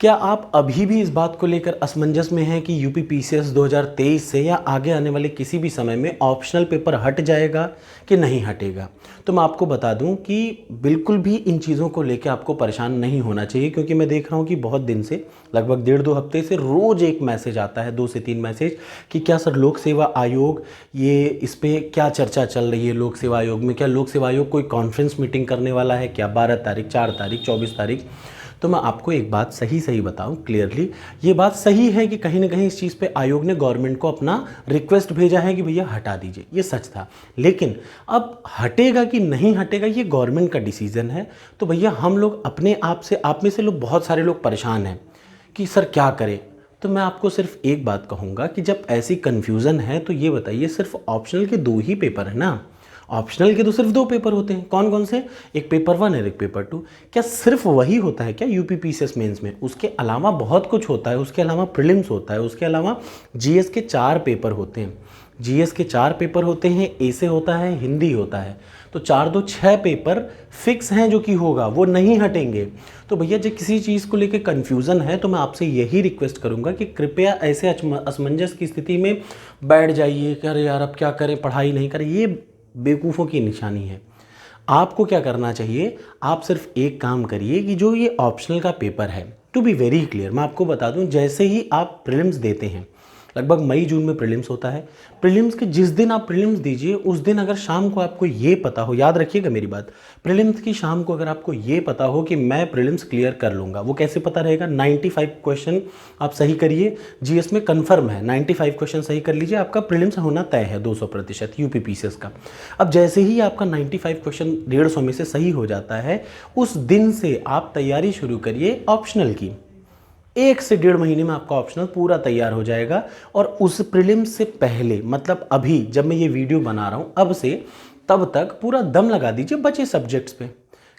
क्या आप अभी भी इस बात को लेकर असमंजस में हैं कि यूपी पीसीएस 2023 से या आगे आने वाले किसी भी समय में ऑप्शनल पेपर हट जाएगा कि नहीं हटेगा? तो मैं आपको बता दूं कि बिल्कुल भी इन चीज़ों को लेकर आपको परेशान नहीं होना चाहिए, क्योंकि मैं देख रहा हूं कि बहुत दिन से, लगभग 1.5-2 हफ्ते से रोज़ एक मैसेज आता है, 2 से 3 मैसेज कि क्या सर लोक सेवा आयोग, ये इस पर क्या चर्चा चल रही है लोक सेवा आयोग में, क्या लोक सेवा आयोग कोई कॉन्फ्रेंस मीटिंग करने वाला है क्या 12 तारीख, 4 तारीख, 24 तारीख? तो मैं आपको एक बात सही बताऊं क्लियरली, ये बात सही है कि कहीं ना कहीं इस चीज़ पे आयोग ने गवर्नमेंट को अपना रिक्वेस्ट भेजा है कि भैया हटा दीजिए, ये सच था। लेकिन अब हटेगा कि नहीं हटेगा ये गवर्नमेंट का डिसीजन है। तो भैया हम लोग अपने आप से, आप में से लोग, बहुत सारे लोग परेशान हैं कि सर क्या करें। तो मैं आपको सिर्फ एक बात कहूँगा कि जब ऐसी कन्फ्यूज़न है तो ये बताइए, सिर्फ ऑप्शनल के 2 ही पेपर है ना? ऑप्शनल के तो सिर्फ 2 पेपर होते हैं, कौन कौन से? एक पेपर 1 और एक पेपर 2। क्या सिर्फ वही होता है क्या यूपी पीसीएस मेंस में? उसके अलावा बहुत कुछ होता है, उसके अलावा प्रीलिम्स होता है, उसके अलावा जीएस के 4 पेपर होते हैं। जीएस के 4 पेपर होते हैं, ऐसे होता है, हिंदी होता है। तो 4 2 6 पेपर फिक्स हैं जो कि होगा, वो नहीं हटेंगे। तो भैया जब किसी चीज़ को लेकर कन्फ्यूज़न है तो मैं आपसे यही रिक्वेस्ट करूंगा कि कृपया ऐसे असमंजस की स्थिति में बैठ जाइए कि अरे यार अब क्या करें, पढ़ाई नहीं करें, ये बेवकूफ़ों की निशानी है। आपको क्या करना चाहिए, आप सिर्फ एक काम करिए कि जो ये ऑप्शनल का पेपर है, टू बी वेरी क्लियर मैं आपको बता दूं, जैसे ही आप प्रीलिम्स देते हैं, लगभग मई जून में प्रीलिम्स होता है, प्रीलिम्स के जिस दिन आप प्रीलिम्स दीजिए उस दिन अगर शाम को आपको ये पता हो, याद रखिएगा मेरी बात, प्रीलिम्स की शाम को अगर आपको ये पता हो कि मैं प्रीलिम्स क्लियर कर लूँगा, वो कैसे पता रहेगा? 95 क्वेश्चन आप सही करिए, जीएस में कन्फर्म है 95 क्वेश्चन सही कर लीजिए, आपका प्रीलिम्स होना तय है 200% यूपी पीसीएस का। अब जैसे ही आपका 95 क्वेश्चन 150 में से सही हो जाता है, उस दिन से आप तैयारी शुरू करिए ऑप्शनल की। 1 से 1.5 महीने में आपका ऑप्शनल पूरा तैयार हो जाएगा। और उस प्रीलिम्स से पहले, मतलब अभी जब मैं ये वीडियो बना रहा हूँ अब से, तब तक पूरा दम लगा दीजिए बचे सब्जेक्ट्स पे।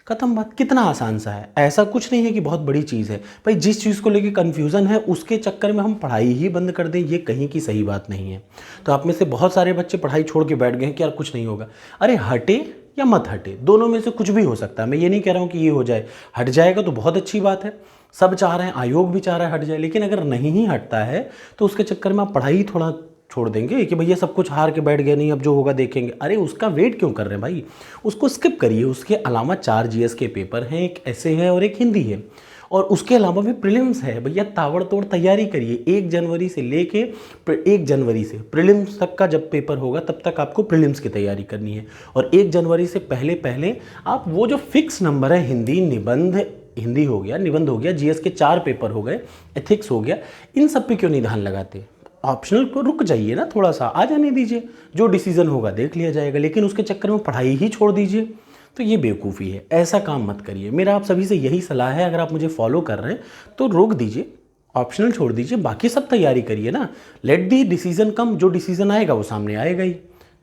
खत्म बात। कितना आसान सा है, ऐसा कुछ नहीं है कि बहुत बड़ी चीज़ है। भाई जिस चीज़ को लेकर कन्फ्यूज़न है उसके चक्कर में हम पढ़ाई ही बंद कर दें, ये कहीं की सही बात नहीं है। तो आप में से बहुत सारे बच्चे पढ़ाई छोड़ के बैठ गए हैं कि यार कुछ नहीं होगा। अरे हटे या मत हटे, दोनों में से कुछ भी हो सकता है। मैं ये नहीं कह रहा हूँ कि ये हो जाए, हट जाएगा तो बहुत अच्छी बात है, सब चाह रहे हैं, आयोग भी चाह रहा है हट जाए। लेकिन अगर नहीं ही हटता है तो उसके चक्कर में आप पढ़ाई थोड़ा छोड़ देंगे कि भैया सब कुछ हार के बैठ गए, नहीं अब जो होगा देखेंगे। अरे उसका वेट क्यों कर रहे हैं भाई, उसको स्किप करिए। उसके अलावा 4 जीएस के पेपर हैं, एक ऐसे है और एक हिंदी है, और उसके अलावा भी प्रीलिम्स है। भैया ताबड़तोड़ तैयारी करिए। 1 जनवरी से लेके 1 जनवरी से प्रीलिम्स तक का जब पेपर होगा तब तक आपको प्रीलिम्स की तैयारी करनी है। और 1 जनवरी से पहले पहले आप वो जो फिक्स नंबर है, हिंदी निबंध, हिंदी हो गया, निबंध हो गया, जीएस के 4 पेपर हो गए, एथिक्स हो गया, इन सब पे क्यों नहीं ध्यान लगाते? ऑप्शनल को रुक जाइए ना, थोड़ा सा आ जाने दीजिए, जो डिसीजन होगा देख लिया जाएगा। लेकिन उसके चक्कर में पढ़ाई ही छोड़ दीजिए तो ये बेवकूफ़ी है, ऐसा काम मत करिए। मेरा आप सभी से यही सलाह है, अगर आप मुझे फॉलो कर रहे हैं तो रोक दीजिए, ऑप्शनल छोड़ दीजिए, बाकी सब तैयारी करिए ना। लेट दी डिसीजन कम, जो डिसीजन आएगा वो सामने आएगा ही,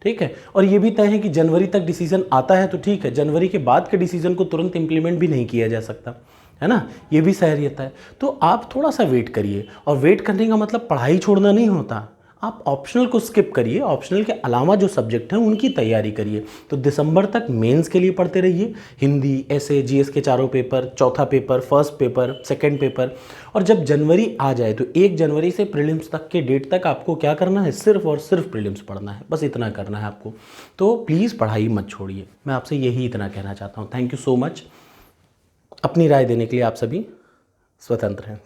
ठीक है। और ये भी तय है कि जनवरी तक डिसीजन आता है तो ठीक है, जनवरी के बाद के डिसीजन को तुरंत इंप्लीमेंट भी नहीं किया जा सकता है ना, ये भी सहरियत है। तो आप थोड़ा सा वेट करिए, और वेट करने का मतलब पढ़ाई छोड़ना नहीं होता। आप ऑप्शनल को स्किप करिए, ऑप्शनल के अलावा जो सब्जेक्ट हैं उनकी तैयारी करिए। तो दिसंबर तक मेंस के लिए पढ़ते रहिए, हिंदी, ऐसे, जीएस के 4 पेपर, चौथा paper, first paper, second paper. और जब जनवरी आ जाए तो 1 जनवरी से प्रीलिम्स तक के डेट तक आपको क्या करना है, सिर्फ और सिर्फ प्रीलिम्स पढ़ना है, बस इतना करना है आपको। तो प्लीज़ पढ़ाई मत छोड़िए, मैं आपसे यही इतना कहना चाहता हूँ। Thank you so much. अपनी राय देने के लिए आप सभी स्वतंत्र हैं।